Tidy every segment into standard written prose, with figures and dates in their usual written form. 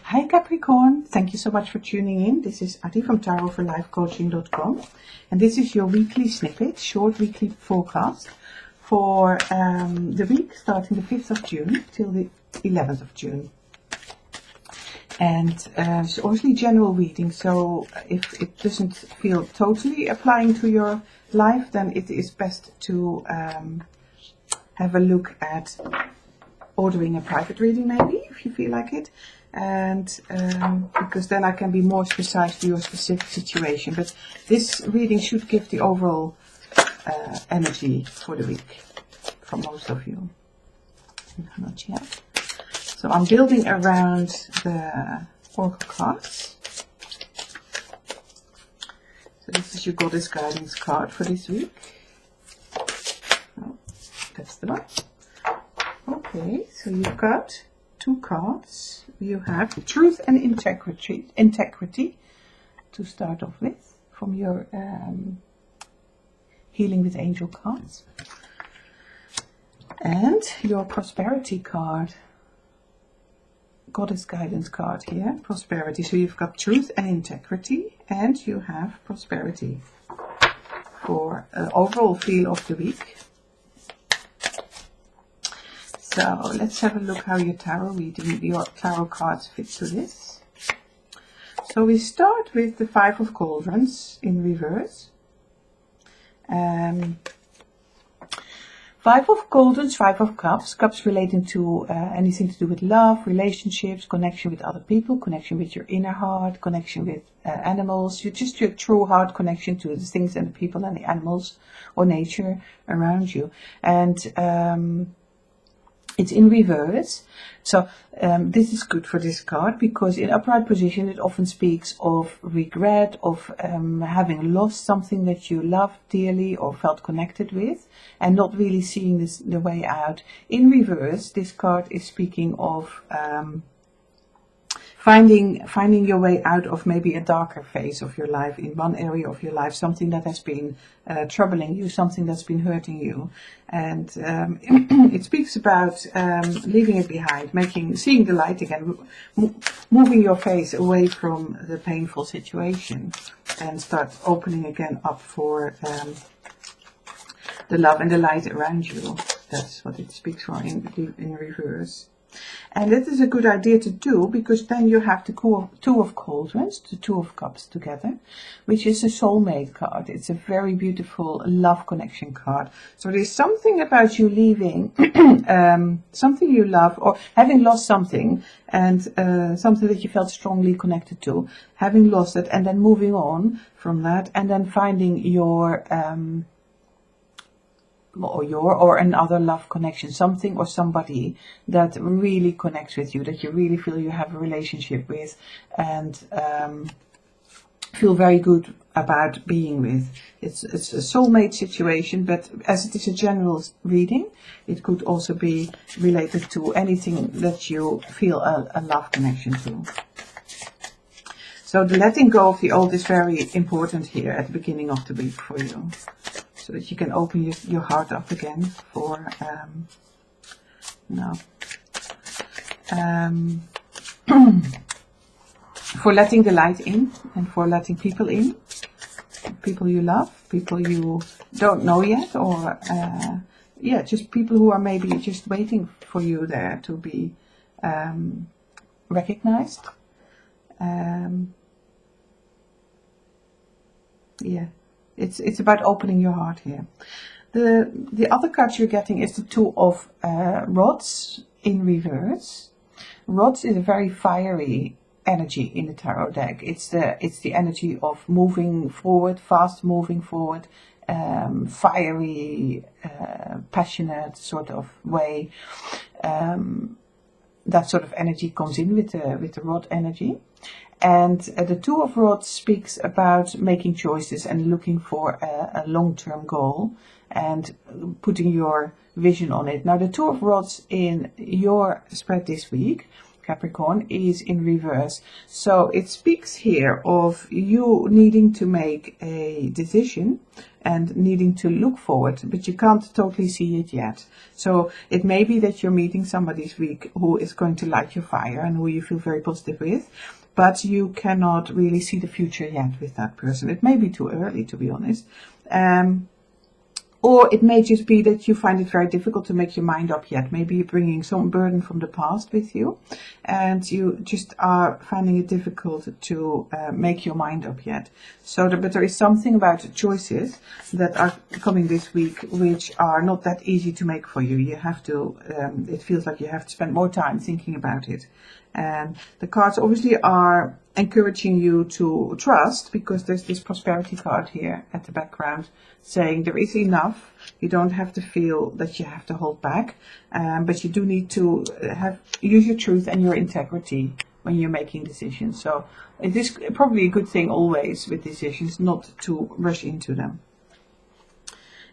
Hi Capricorn, thank you so much for tuning in. This is Adi from tarotforlifecoaching.com and this is your weekly snippet, short weekly forecast for the week starting the 5th of June till the 11th of June. And it's obviously general reading, so if it doesn't feel totally applying to your life, then it is best to have a look at ordering a private reading maybe, if you feel like it. And because then I can be more precise to your specific situation. But this reading should give the overall energy for the week for most of you. Not yet. So I'm building around the oracle cards. So this is your Goddess Guidance card for this week. Oh, that's the one. Okay, so you've got two cards. You have Truth and Integrity to start off with from your Healing with Angel cards. And your Prosperity card. Goddess Guidance card here, Prosperity. So you've got Truth and Integrity and you have Prosperity for overall feel of the week. So let's have a look how your tarot reading, your tarot cards fit to this. So we start with the Five of Cauldrons in reverse. Five of Cauldrons, Five of Cups. Cups relating to anything to do with love, relationships, connection with other people, connection with your inner heart, connection with animals. Just your true heart connection to the things and the people and the animals or nature around you. And it's in reverse, so this is good for this card because in upright position it often speaks of regret, of having lost something that you loved dearly or felt connected with and not really seeing the way out. In reverse, this card is speaking of finding your way out of maybe a darker phase of your life, in one area of your life, something that has been troubling you, something that's been hurting you. And it speaks about leaving it behind, seeing the light again, moving your face away from the painful situation and start opening again up for the love and the light around you. That's what it speaks for in reverse. And that is a good idea to do because then you have the Two of Cauldrons, the Two of Cups together, which is a soulmate card. It's a very beautiful love connection card. So there's something about you leaving something you love or having lost something and something that you felt strongly connected to, having lost it and then moving on from that and then finding your or another love connection, something or somebody that really connects with you, that you really feel you have a relationship with and feel very good about being with. It's a soulmate situation, but as it is a general reading, it could also be related to anything that you feel a love connection to. So the letting go of the old is very important here at the beginning of the week for you. So that you can open your heart up again for for letting the light in and for letting people in, people you love, people you don't know yet, or just people who are maybe just waiting for you there to be recognized. It's about opening your heart here. The other card you're getting is the Two of Rods in reverse. Rods is a very fiery energy in the tarot deck. It's the energy of moving forward, fast moving forward, fiery, passionate sort of way. That sort of energy comes in with the rod energy. And the Two of Rods speaks about making choices and looking for a long-term goal and putting your vision on it. Now, the Two of Rods in your spread this week Capricorn, is in reverse. So it speaks here of you needing to make a decision and needing to look forward, but you can't totally see it yet. So it may be that you're meeting somebody this week who is going to light your fire and who you feel very positive with, but you cannot really see the future yet with that person. It may be too early, to be honest. Or it may just be that you find it very difficult to make your mind up yet. Maybe you're bringing some burden from the past with you, and you just are finding it difficult to make your mind up yet. But there is something about choices that are coming this week which are not that easy to make for you. You have to, it feels like you have to spend more time thinking about it. And the cards obviously are encouraging you to trust, because there's this prosperity card here at the background saying there is enough. You don't have to feel that you have to hold back, but you do need to use your truth and your integrity when you're making decisions. So it is probably a good thing always with decisions not to rush into them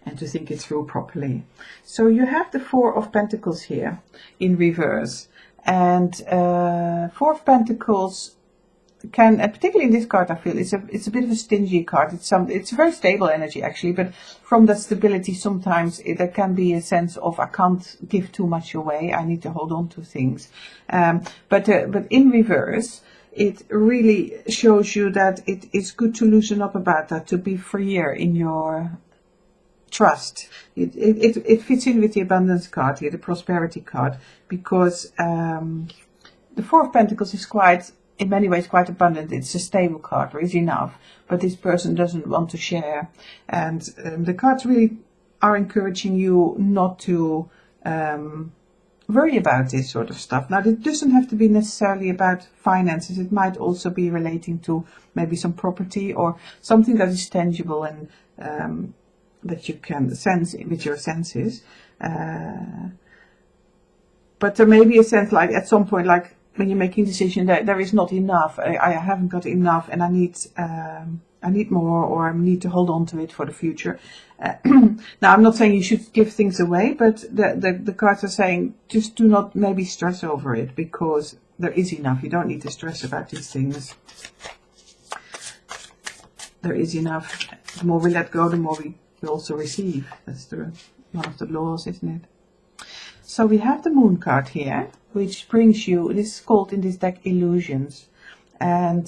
and to think it through properly. So you have the Four of Pentacles here in reverse. And Four of Pentacles can, particularly in this card, I feel it's a bit of a stingy card. It's a very stable energy actually, but from that stability sometimes there can be a sense of I can't give too much away. I need to hold on to things. But in reverse, it really shows you that it is good to loosen up about that, to be freer in your trust. It fits in with the abundance card here, the prosperity card, because the Four of Pentacles is in many ways quite abundant. It's a stable card, there is enough, but this person doesn't want to share. And the cards really are encouraging you not to worry about this sort of stuff. Now, it doesn't have to be necessarily about finances. It might also be relating to maybe some property or something that is tangible and that you can sense with your senses. But there may be a sense like at some point, like when you're making a decision that there is not enough, I haven't got enough and I need more, or I need to hold on to it for the future. Now, I'm not saying you should give things away, but the cards are saying just do not maybe stress over it, because there is enough. You don't need to stress about these things. There is enough. The more we let go, the more we also receive. That's one of the laws, isn't it? So we have the Moon card here, which brings you, this is called in this deck Illusions. And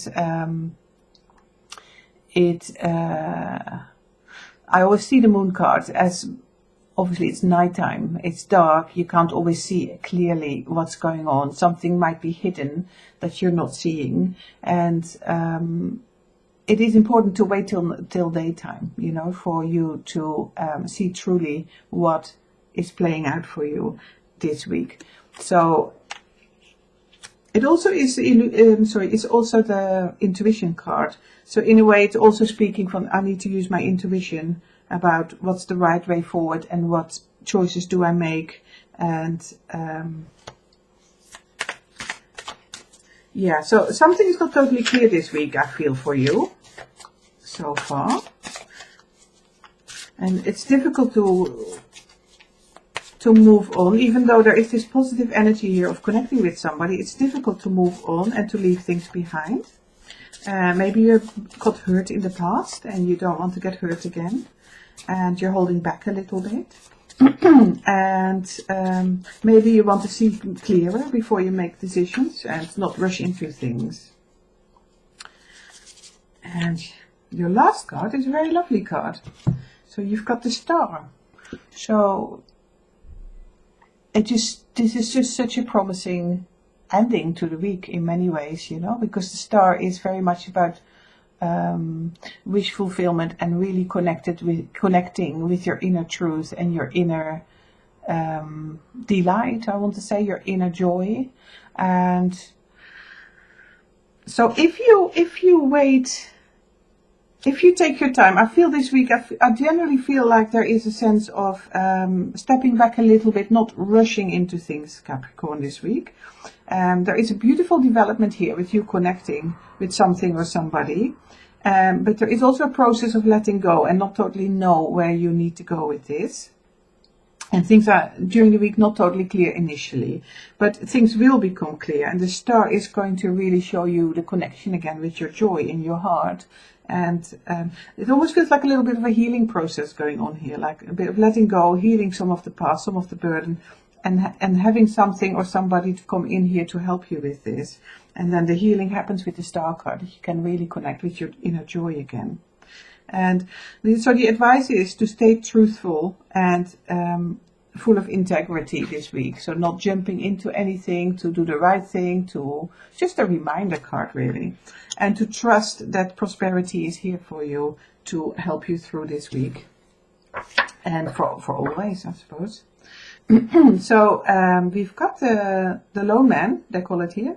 I always see the Moon card as, obviously it's nighttime, it's dark, you can't always see clearly what's going on. Something might be hidden that you're not seeing. And it is important to wait till daytime, you know, for you to see truly what is playing out for you this week. So it also is it's also the intuition card. So in a way, it's also speaking from I need to use my intuition about what's the right way forward and what choices do I make. And yeah, so something is not totally clear this week, I feel, for you so far. And it's difficult to move on, even though there is this positive energy here of connecting with somebody. It's difficult to move on and to leave things behind. Maybe you got hurt in the past and you don't want to get hurt again, and you're holding back a little bit. And maybe you want to see clearer before you make decisions and not rush into things. And your last card is a very lovely card. So you've got the Star. So this is just such a promising ending to the week in many ways, you know, because the Star is very much about wish fulfillment and really connecting with your inner truth and your inner delight, I want to say, your inner joy. And so if you wait, if you take your time, I feel this week, I generally feel like there is a sense of stepping back a little bit, not rushing into things, Capricorn, this week. There is a beautiful development here with you connecting with something or somebody. But there is also a process of letting go and not totally know where you need to go with this. And things are, during the week, not totally clear initially, but things will become clear. And the star is going to really show you the connection again with your joy in your heart. And it almost feels like a little bit of a healing process going on here, like a bit of letting go, healing some of the past, some of the burden, and having something or somebody to come in here to help you with this. And then the healing happens with the star card. You can really connect with your inner joy again. And so the advice is to stay truthful and full of integrity this week. So not jumping into anything, to do the right thing, just a reminder card really. And to trust that prosperity is here for you to help you through this week. And for always, I suppose. So we've got the lone man, they call it here.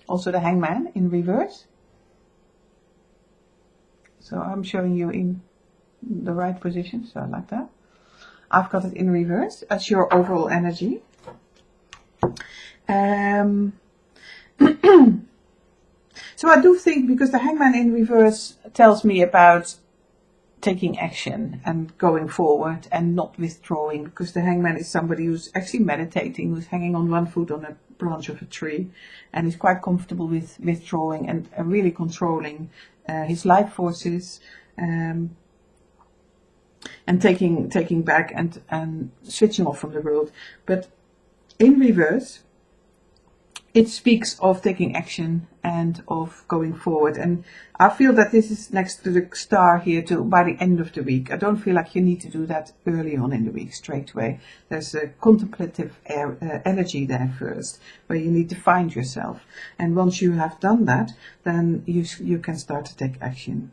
Also the hangman in reverse. So I'm showing you in the right position, so like that. I've got it in reverse as your overall energy. So I do think, because the hangman in reverse tells me about taking action and going forward and not withdrawing, because the hangman is somebody who's actually meditating, who's hanging on one foot on a branch of a tree, and is quite comfortable with withdrawing and really controlling his life forces, and taking back and switching off from the world. But in reverse, it speaks of taking action and of going forward. And I feel that this is next to the star here too, by the end of the week. I don't feel like you need to do that early on in the week straight away. There's a contemplative energy there first, where you need to find yourself. And once you have done that, then you can start to take action.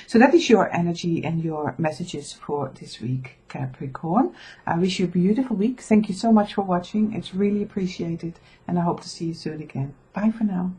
So that is your energy and your messages for this week, Capricorn. I wish you a beautiful week. Thank you so much for watching. It's really appreciated, and I hope to see you soon again. Bye for now.